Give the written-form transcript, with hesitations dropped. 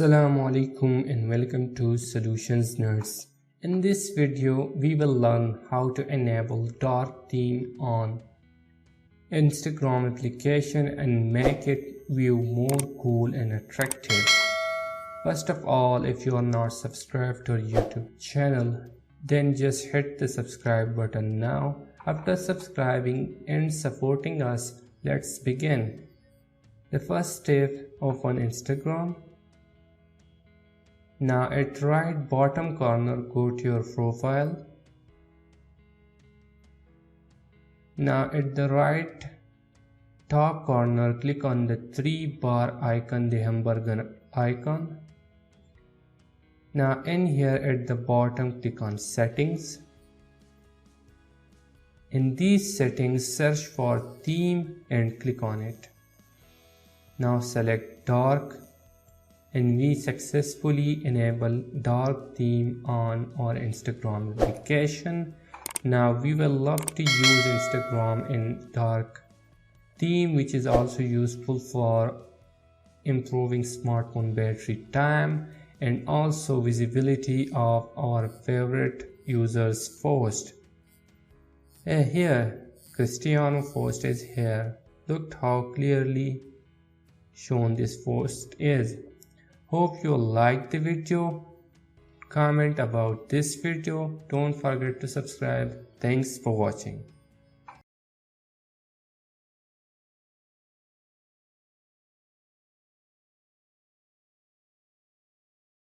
Assalamu alaikum and welcome to Solutions Nerds. In this video, we will learn how to enable dark theme on Instagram application and make it view more cool and attractive. First of all, if you are not subscribed to our YouTube channel, then just hit the subscribe button now. After subscribing and supporting us, let's begin. The first step, open Instagram. Now at right bottom corner, go to your profile. Now at the right top corner, click on the 3-bar icon, the hamburger icon. Now in here at the bottom, click on settings. In these settings, search for theme and click on it. Now select dark. And we successfully enable dark theme on our Instagram application. Now we will love to use Instagram in dark theme, which is also useful for improving smartphone battery time and also visibility of our favorite users post. Here Cristiano post is here. Look how clearly shown this post is. Hope you liked the video. Comment about this video. Don't forget to subscribe. Thanks for watching.